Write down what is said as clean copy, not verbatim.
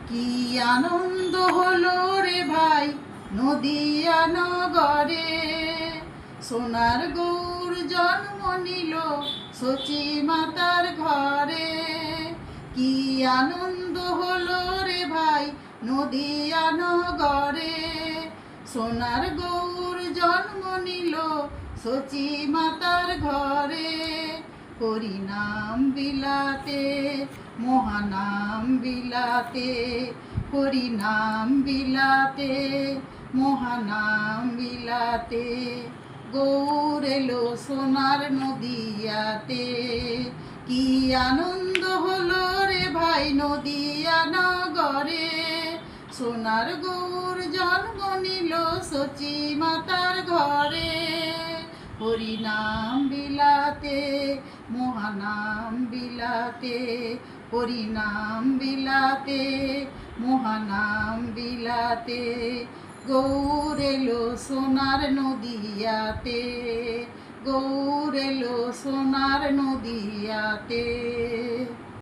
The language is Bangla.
কি আনন্দ হলো রে ভাই নদিয়া নগরে, সোনার গৌর জন্ম নিল সচি মাতার ঘরে। কি আনন্দ হলো রে ভাই নদিয়া নগরে, সোনার গৌর জন্ম নিল সচি মাতার ঘরে। হরিনাম বিলাতে মহানাম বিলাতে, হরিনাম বিলাতে মহানাম বিলাতে, গৌর এলো সোনার নদিয়াতে। কি আনন্দ হলো রে ভাই নদিয়া নগরে, সোনার গৌর জন্ম নিল সচি মাতার ঘরে। হরিনাম বিলাতে মহানাম বিলাতে, হরিনাম বিলাতে মহানাম বিলাতে, গৌর এলো সোনার নদিয়াতে, গৌর এলো সোনার নদিয়াতে।